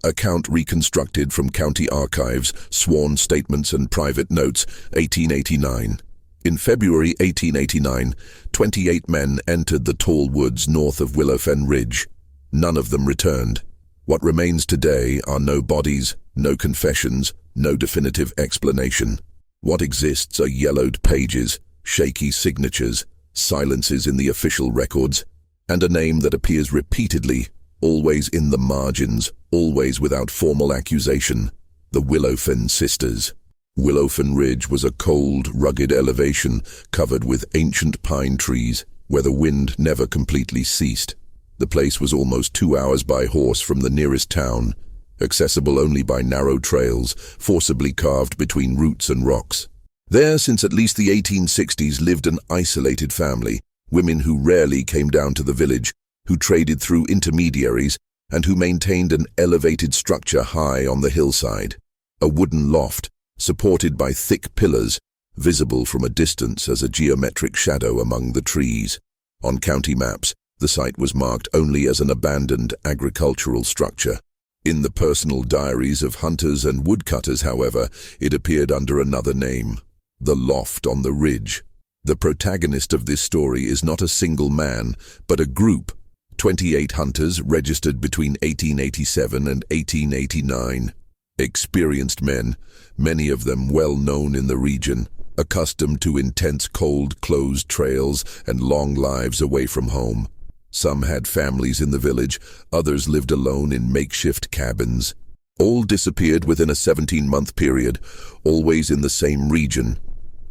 Account reconstructed from county archives, sworn statements and private notes, 1889. In February 1889, 28 men entered the tall woods north of Willowfen Ridge. None of them returned. What remains today are no bodies, no confessions, no definitive explanation. What exists are yellowed pages, shaky signatures, silences in the official records, and a name that appears repeatedly, always in the margins, always without formal accusation: the Willowfen sisters. Willowfen Ridge was a cold, rugged elevation covered with ancient pine trees, where the wind never completely ceased. The place was almost 2 hours by horse from the nearest town, accessible only by narrow trails, forcibly carved between roots and rocks. There, since at least the 1860s, lived an isolated family, women who rarely came down to the village, who traded through intermediaries, and who maintained an elevated structure high on the hillside. A wooden loft, supported by thick pillars, visible from a distance as a geometric shadow among the trees. On county maps, the site was marked only as an abandoned agricultural structure. In the personal diaries of hunters and woodcutters, however, it appeared under another name: the Loft on the Ridge. The protagonist of this story is not a single man, but a group, 28 hunters registered between 1887 and 1889. Experienced men, many of them well known in the region, accustomed to intense cold, closed trails and long lives away from home. Some had families in the village, others lived alone in makeshift cabins. All disappeared within a 17-month period, always in the same region,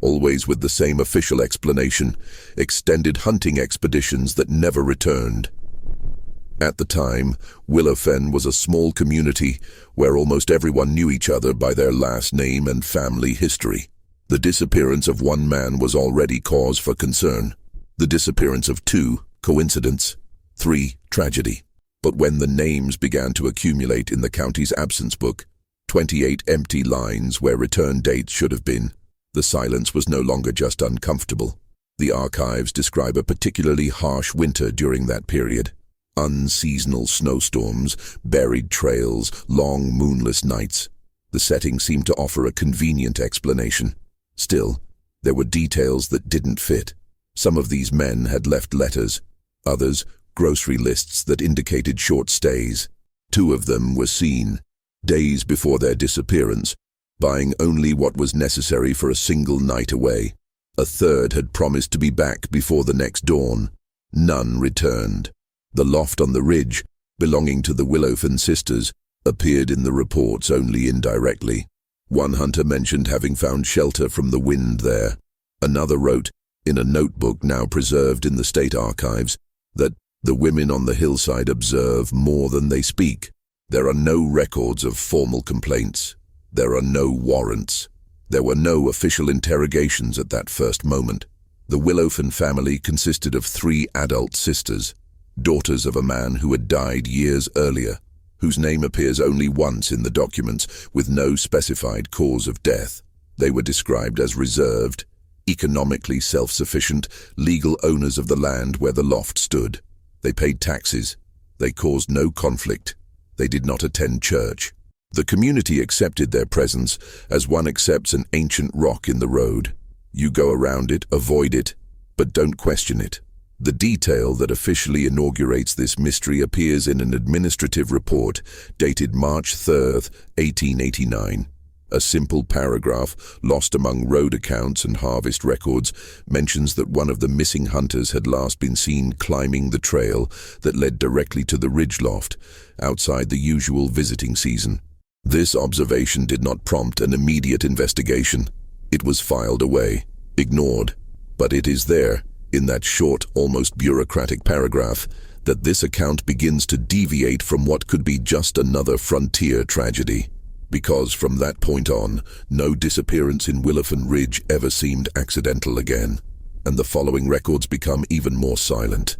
always with the same official explanation: extended hunting expeditions that never returned. At the time, Willowfen was a small community where almost everyone knew each other by their last name and family history. The disappearance of one man was already cause for concern. The disappearance of two, coincidence. 3, tragedy. But when the names began to accumulate in the county's absence book, 28 empty lines where return dates should have been, the silence was no longer just uncomfortable. The archives describe a particularly harsh winter during that period. Unseasonal snowstorms, buried trails, long moonless nights. The setting seemed to offer a convenient explanation. Still, there were details that didn't fit. Some of these men had left letters, others grocery lists that indicated short stays. 2 of them were seen, days before their disappearance, buying only what was necessary for a single night away. A third had promised to be back before the next dawn. None returned. The loft on the ridge, belonging to the Willowfen sisters, appeared in the reports only indirectly. One hunter mentioned having found shelter from the wind there. Another wrote, in a notebook now preserved in the state archives, that the women on the hillside observe more than they speak. There are no records of formal complaints. There are no warrants. There were no official interrogations at that first moment. The Willowfen family consisted of 3 adult sisters, daughters of a man who had died years earlier, whose name appears only once in the documents, with no specified cause of death. They were described as reserved, economically self-sufficient, legal owners of the land where the loft stood. They paid taxes. They caused no conflict. They did not attend church. The community accepted their presence as one accepts an ancient rock in the road. You go around it, avoid it, but don't question it. The detail that officially inaugurates this mystery appears in an administrative report dated March 3rd, 1889. A simple paragraph, lost among road accounts and harvest records, mentions that one of the missing hunters had last been seen climbing the trail that led directly to the ridge loft, outside the usual visiting season. This observation did not prompt an immediate investigation. It was filed away, ignored, but it is there, in that short, almost bureaucratic paragraph, that this account begins to deviate from what could be just another frontier tragedy. Because from that point on, no disappearance in Willowfen Ridge ever seemed accidental again, and the following records become even more silent.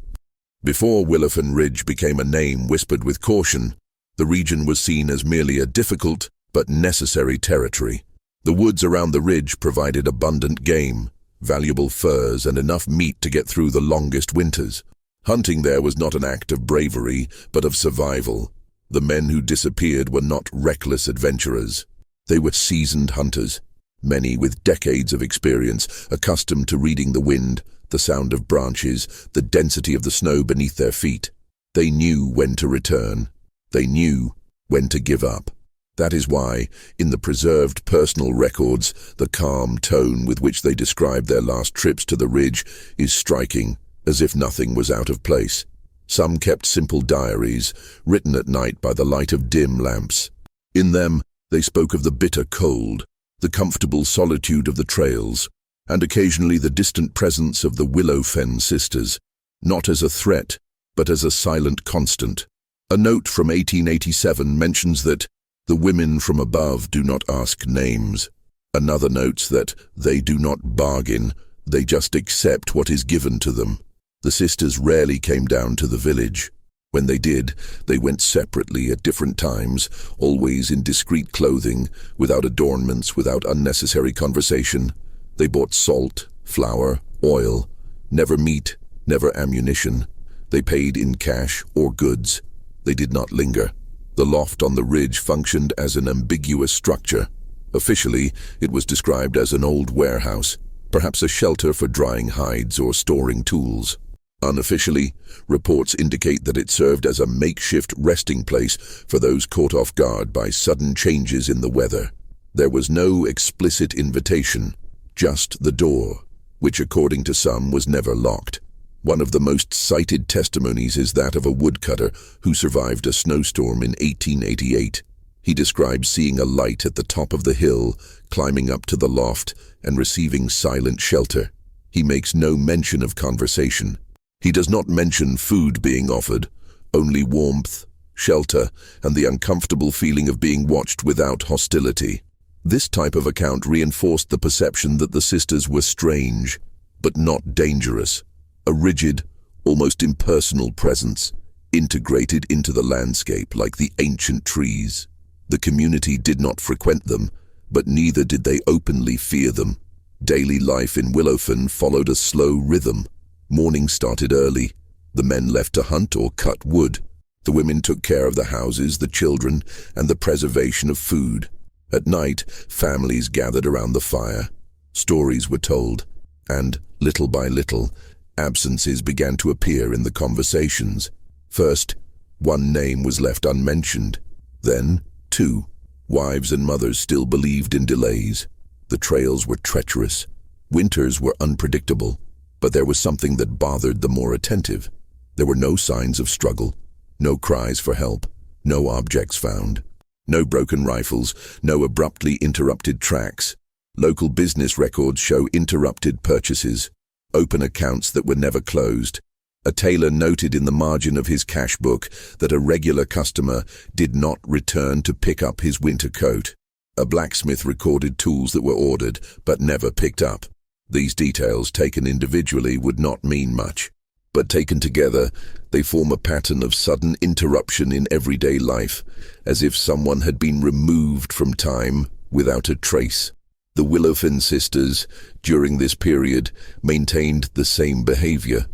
Before Willowfen Ridge became a name whispered with caution, the region was seen as merely a difficult but necessary territory. The woods around the ridge provided abundant game, valuable furs, and enough meat to get through the longest winters. Hunting there was not an act of bravery, but of survival. The men who disappeared were not reckless adventurers. They were seasoned hunters, many with decades of experience, accustomed to reading the wind, the sound of branches, the density of the snow beneath their feet. They knew when to return. They knew when to give up. That is why, in the preserved personal records, the calm tone with which they described their last trips to the ridge is striking, as if nothing was out of place. Some kept simple diaries, written at night by the light of dim lamps. In them, they spoke of the bitter cold, the comfortable solitude of the trails, and occasionally the distant presence of the Willowfen sisters, not as a threat, but as a silent constant. A note from 1887 mentions that the women from above do not ask names. Another notes that they do not bargain, they just accept what is given to them. The sisters rarely came down to the village. When they did, they went separately at different times, always in discreet clothing, without adornments, without unnecessary conversation. They bought salt, flour, oil, never meat, never ammunition. They paid in cash or goods. They did not linger. The loft on the ridge functioned as an ambiguous structure. Officially, it was described as an old warehouse, perhaps a shelter for drying hides or storing tools. Unofficially, reports indicate that it served as a makeshift resting place for those caught off guard by sudden changes in the weather. There was no explicit invitation, just the door, which according to some was never locked. One of the most cited testimonies is that of a woodcutter who survived a snowstorm in 1888. He describes seeing a light at the top of the hill, climbing up to the loft, and receiving silent shelter. He makes no mention of conversation. He does not mention food being offered, only warmth, shelter, and the uncomfortable feeling of being watched without hostility. This type of account reinforced the perception that the sisters were strange, but not dangerous. A rigid, almost impersonal presence, integrated into the landscape like the ancient trees. The community did not frequent them, but neither did they openly fear them. Daily life in Willowfen followed a slow rhythm. Morning started early. The men left to hunt or cut wood. The women took care of the houses, the children, and the preservation of food. At night, families gathered around the fire. Stories were told, and, little by little, absences began to appear in the conversations. First, one name was left unmentioned. Then, two. Wives and mothers still believed in delays. The trails were treacherous. Winters were unpredictable. But there was something that bothered the more attentive. There were no signs of struggle, no cries for help, no objects found, no broken rifles, no abruptly interrupted tracks. Local business records show interrupted purchases, open accounts that were never closed. A tailor noted in the margin of his cash book that a regular customer did not return to pick up his winter coat. A blacksmith recorded tools that were ordered but never picked up. These details, taken individually, would not mean much, but taken together, they form a pattern of sudden interruption in everyday life, as if someone had been removed from time without a trace. The Willowfen sisters, during this period, maintained the same behavior.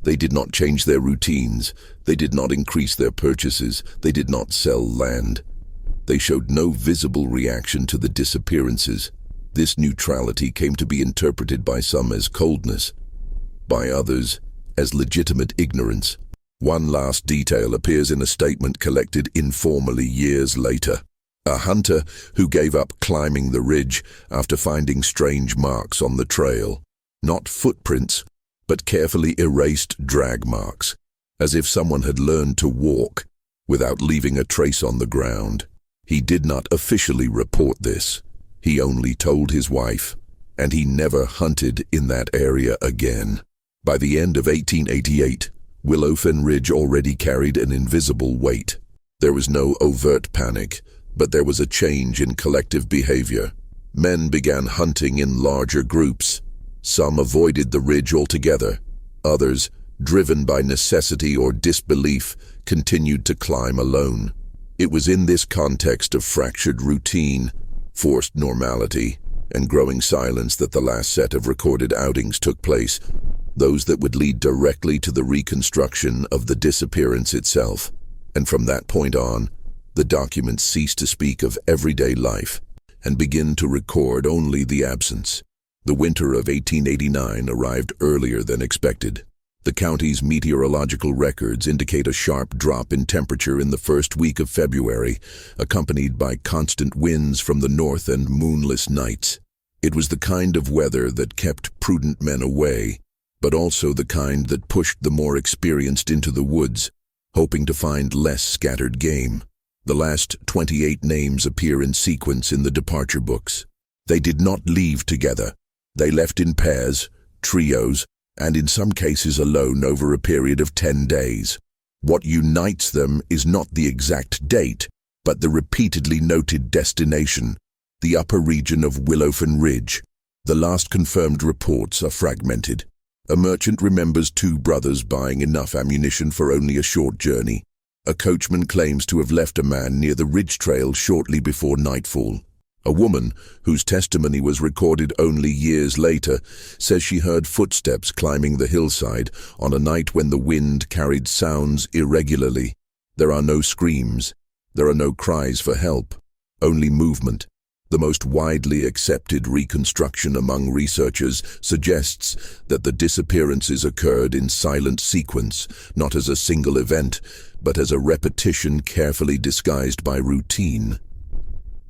They did not change their routines, they did not increase their purchases, they did not sell land. They showed no visible reaction to the disappearances. This neutrality came to be interpreted by some as coldness, by others as legitimate ignorance. One last detail appears in a statement collected informally years later. A hunter who gave up climbing the ridge after finding strange marks on the trail. Not footprints, but carefully erased drag marks, as if someone had learned to walk without leaving a trace on the ground. He did not officially report this. He only told his wife, and he never hunted in that area again. By the end of 1888, Willowfen Ridge already carried an invisible weight. There was no overt panic, but there was a change in collective behavior. Men began hunting in larger groups. Some avoided the ridge altogether. Others, driven by necessity or disbelief, continued to climb alone. It was in this context of fractured routine, forced normality, and growing silence that the last set of recorded outings took place, those that would lead directly to the reconstruction of the disappearance itself. And from that point on, the documents cease to speak of everyday life and begin to record only the absence. The winter of 1889 arrived earlier than expected. The county's meteorological records indicate a sharp drop in temperature in the first week of February, accompanied by constant winds from the north and moonless nights. It was the kind of weather that kept prudent men away, but also the kind that pushed the more experienced into the woods, hoping to find less scattered game. The last 28 names appear in sequence in the departure books. They did not leave together. They left in pairs, trios, and in some cases alone over a period of 10 days. What unites them is not the exact date, but the repeatedly noted destination, the upper region of Willowfen Ridge. The last confirmed reports are fragmented. A merchant remembers 2 brothers buying enough ammunition for only a short journey. A coachman claims to have left a man near the ridge trail shortly before nightfall. A woman, whose testimony was recorded only years later, says she heard footsteps climbing the hillside on a night when the wind carried sounds irregularly. There are no screams. There are no cries for help. Only movement. The most widely accepted reconstruction among researchers suggests that the disappearances occurred in silent sequence, not as a single event, but as a repetition carefully disguised by routine.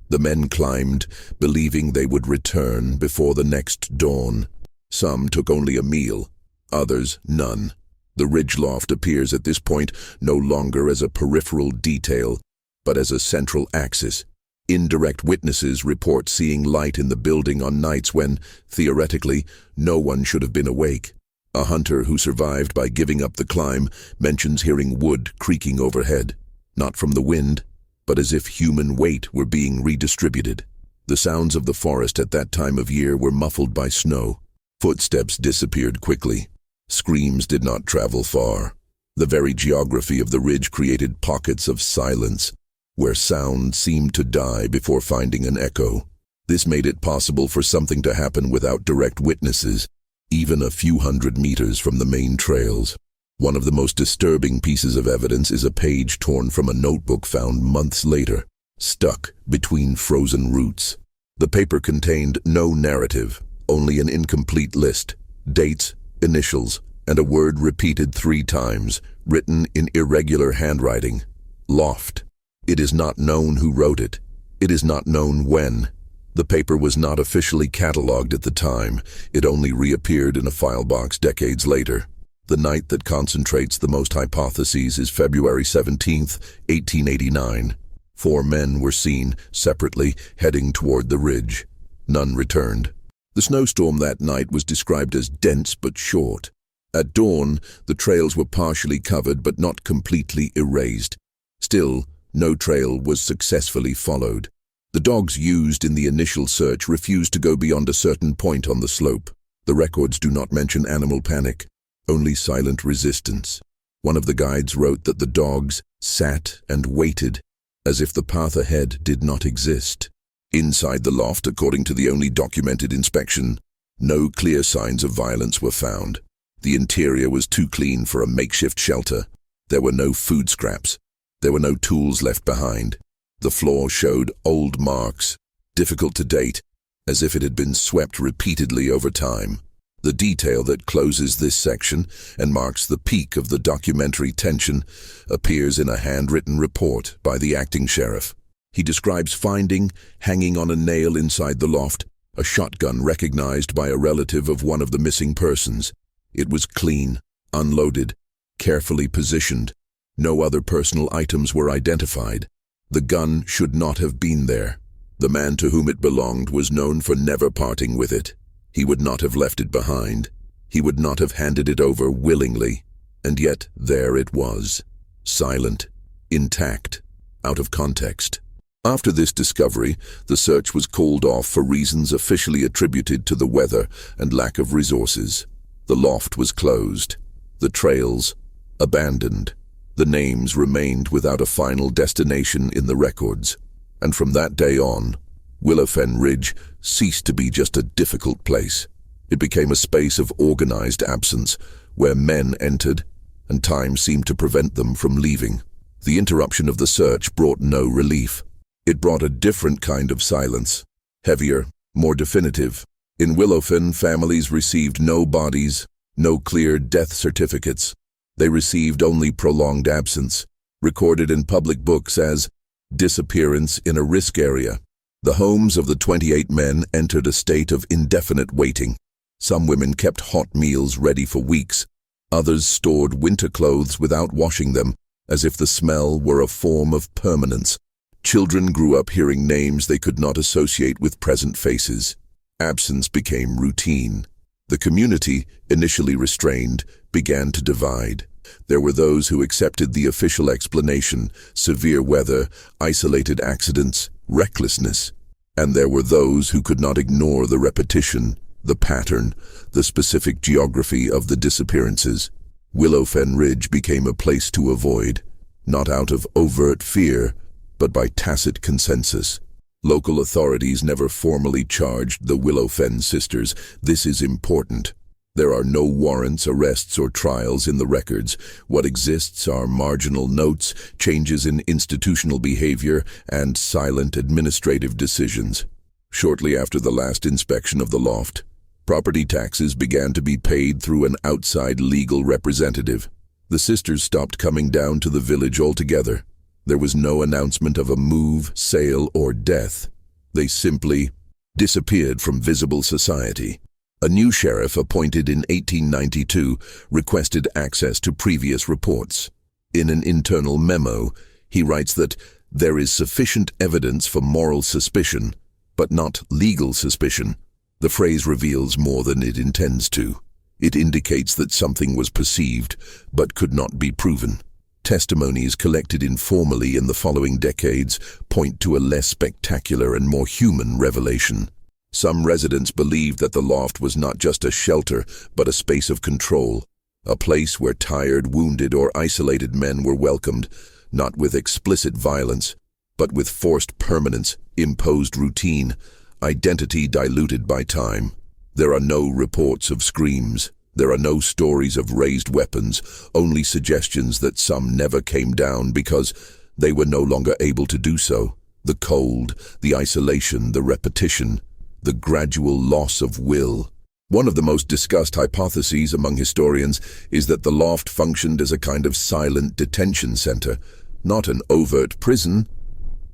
The men climbed, believing they would return before the next dawn. Some took only a meal, others none. The ridge loft appears at this point no longer as a peripheral detail, but as a central axis. Indirect witnesses report seeing light in the building on nights when, theoretically, no one should have been awake. A hunter who survived by giving up the climb mentions hearing wood creaking overhead, not from the wind, but as if human weight were being redistributed. The sounds of the forest at that time of year were muffled by snow. Footsteps disappeared quickly. Screams did not travel far. The very geography of the ridge created pockets of silence, where sound seemed to die before finding an echo. This made it possible for something to happen without direct witnesses, even a few hundred meters from the main trails. One of the most disturbing pieces of evidence is a page torn from a notebook found months later, stuck between frozen roots. The paper contained no narrative, only an incomplete list, dates, initials, and a word repeated 3 times, written in irregular handwriting: Loft. It is not known who wrote it. It is not known when. The paper was not officially catalogued at the time. It only reappeared in a file box decades later. The night that concentrates the most hypotheses is February 17th, 1889. 4 men were seen, separately, heading toward the ridge. None returned. The snowstorm that night was described as dense but short. At dawn, the trails were partially covered but not completely erased. Still, no trail was successfully followed. The dogs used in the initial search refused to go beyond a certain point on the slope. The records do not mention animal panic, only silent resistance. One of the guides wrote that the dogs sat and waited, as if the path ahead did not exist. Inside the loft, according to the only documented inspection, no clear signs of violence were found. The interior was too clean for a makeshift shelter. There were no food scraps. There were no tools left behind. The floor showed old marks, difficult to date, as if it had been swept repeatedly over time. The detail that closes this section and marks the peak of the documentary tension appears in a handwritten report by the acting sheriff. He describes finding, hanging on a nail inside the loft, a shotgun recognized by a relative of one of the missing persons. It was clean, unloaded, carefully positioned. No other personal items were identified. The gun should not have been there. The man to whom it belonged was known for never parting with it. He would not have left it behind. He would not have handed it over willingly. And yet there it was, silent, intact, out of context. After this discovery, the search was called off for reasons officially attributed to the weather and lack of resources. The loft was closed. The trails abandoned. The names remained without a final destination in the records, and from that day on, Willowfen Ridge ceased to be just a difficult place. It became a space of organized absence, where men entered, and time seemed to prevent them from leaving. The interruption of the search brought no relief. It brought a different kind of silence, heavier, more definitive. In Willowfen, families received no bodies, no clear death certificates. They received only prolonged absence, recorded in public books as disappearance in a risk area. The homes of the 28 men entered a state of indefinite waiting. Some women kept hot meals ready for weeks. Others stored winter clothes without washing them, as if the smell were a form of permanence. Children grew up hearing names they could not associate with present faces. Absence became routine. The community, initially restrained, began to divide. There were those who accepted the official explanation, severe weather, isolated accidents, recklessness. And there were those who could not ignore the repetition, the pattern, the specific geography of the disappearances. Willowfen Ridge became a place to avoid, not out of overt fear, but by tacit consensus. Local authorities never formally charged the Willowfen sisters. This is important. There are no warrants, arrests, or trials in the records. What exists are marginal notes, changes in institutional behavior, and silent administrative decisions. Shortly after the last inspection of the loft, property taxes began to be paid through an outside legal representative. The sisters stopped coming down to the village altogether. There was no announcement of a move, sale, or death. They simply disappeared from visible society. A new sheriff appointed in 1892 requested access to previous reports. In an internal memo, he writes that there is sufficient evidence for moral suspicion, but not legal suspicion. The phrase reveals more than it intends to. It indicates that something was perceived, but could not be proven. Testimonies collected informally in the following decades point to a less spectacular and more human revelation. Some residents believed that the loft was not just a shelter, but a space of control, a place where tired, wounded, or isolated men were welcomed, not with explicit violence, but with forced permanence, imposed routine, identity diluted by time. There are no reports of screams. There are no stories of raised weapons, only suggestions that some never came down because they were no longer able to do so. The cold, the isolation, the repetition, the gradual loss of will. One of the most discussed hypotheses among historians is that the loft functioned as a kind of silent detention center, not an overt prison,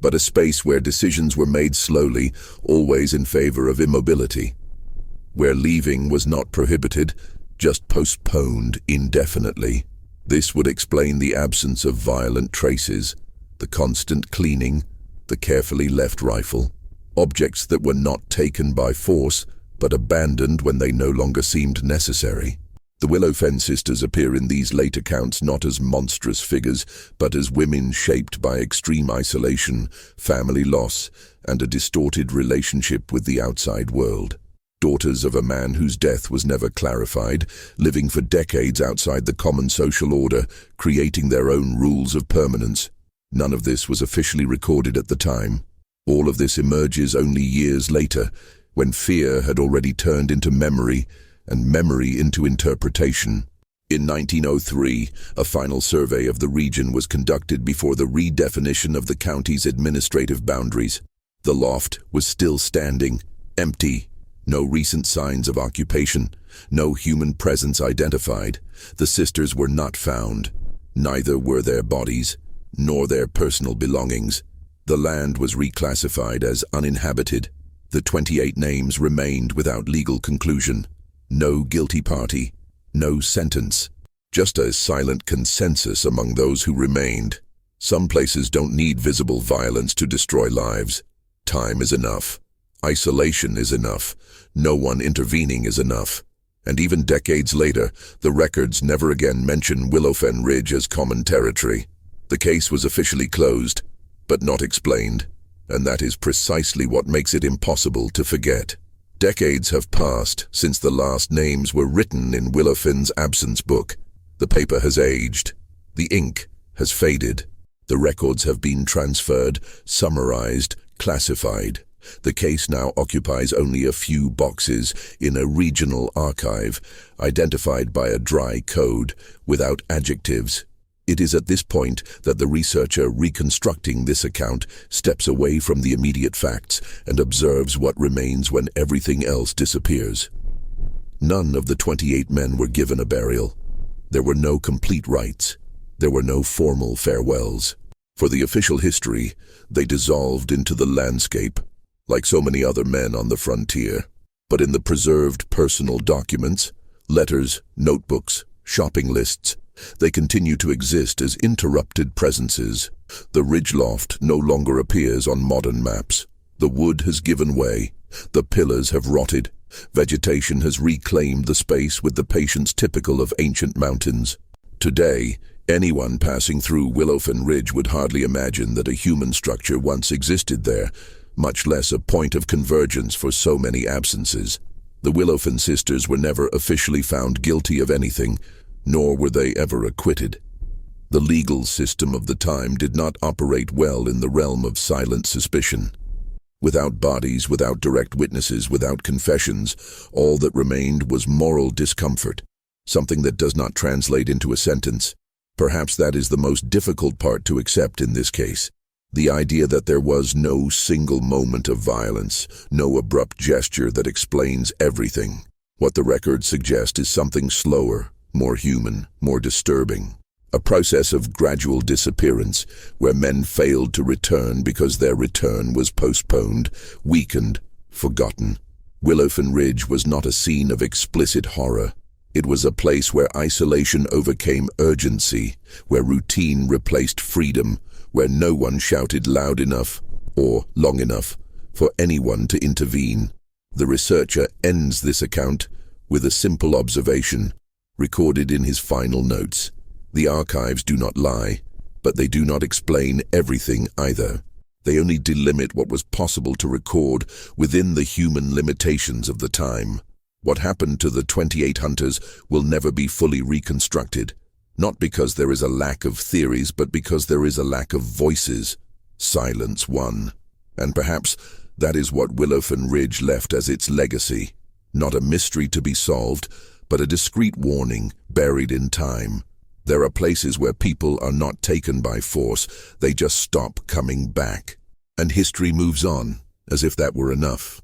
but a space where decisions were made slowly, always in favor of immobility, where leaving was not prohibited, just postponed indefinitely. This would explain the absence of violent traces, the constant cleaning, the carefully left rifle, objects that were not taken by force, but abandoned when they no longer seemed necessary. The Willowfen sisters appear in these late accounts not as monstrous figures, but as women shaped by extreme isolation, family loss, and a distorted relationship with the outside world. Daughters of a man whose death was never clarified, living for decades outside the common social order, creating their own rules of permanence. None of this was officially recorded at the time. All of this emerges only years later, when fear had already turned into memory, and memory into interpretation. In 1903, a final survey of the region was conducted before the redefinition of the county's administrative boundaries. The loft was still standing, empty. No recent signs of occupation, no human presence identified. The sisters were not found. Neither were their bodies, nor their personal belongings. The land was reclassified as uninhabited. The 28 names remained without legal conclusion. No guilty party, no sentence. Just a silent consensus among those who remained. Some places don't need visible violence to destroy lives. Time is enough. Isolation is enough. No one intervening is enough. And even decades later, the records never again mention Willowfen Ridge as common territory. The case was officially closed, but not explained, and that is precisely what makes it impossible to forget. Decades have passed since the last names were written in Willowfen's absence book. The paper has aged. The ink has faded. The records have been transferred, summarized, classified. The case now occupies only a few boxes in a regional archive, identified by a dry code, without adjectives, It is at this point that the researcher reconstructing this account steps away from the immediate facts and observes what remains when everything else disappears. None of the 28 men were given a burial. There were no complete rites. There were no formal farewells. For the official history, they dissolved into the landscape, like so many other men on the frontier. But in the preserved personal documents, letters, notebooks, shopping lists, they continue to exist as interrupted presences. The ridge loft no longer appears on modern maps. The wood has given way. The pillars have rotted. Vegetation has reclaimed the space with the patience typical of ancient mountains. Today, anyone passing through Willowfen Ridge would hardly imagine that a human structure once existed there, much less a point of convergence for so many absences. The Willowfen sisters were never officially found guilty of anything, nor were they ever acquitted. The legal system of the time did not operate well in the realm of silent suspicion. Without bodies, without direct witnesses, without confessions, all that remained was moral discomfort, something that does not translate into a sentence. Perhaps that is the most difficult part to accept in this case. The idea that there was no single moment of violence, no abrupt gesture that explains everything. What the records suggest is something slower, more human, more disturbing. A process of gradual disappearance, where men failed to return because their return was postponed, weakened, forgotten. Willowfen Ridge was not a scene of explicit horror. It was a place where isolation overcame urgency, where routine replaced freedom, where no one shouted loud enough or long enough for anyone to intervene. The researcher ends this account with a simple observation, recorded in his final notes. The archives do not lie, but they do not explain everything either. They only delimit what was possible to record within the human limitations of the time. What happened to the 28 hunters will never be fully reconstructed, not because there is a lack of theories, but because there is a lack of voices. Silence won. And perhaps that is what Willowfen Ridge left as its legacy. Not a mystery to be solved, but a discreet warning buried in time. There are places where people are not taken by force, they just stop coming back. And history moves on, as if that were enough.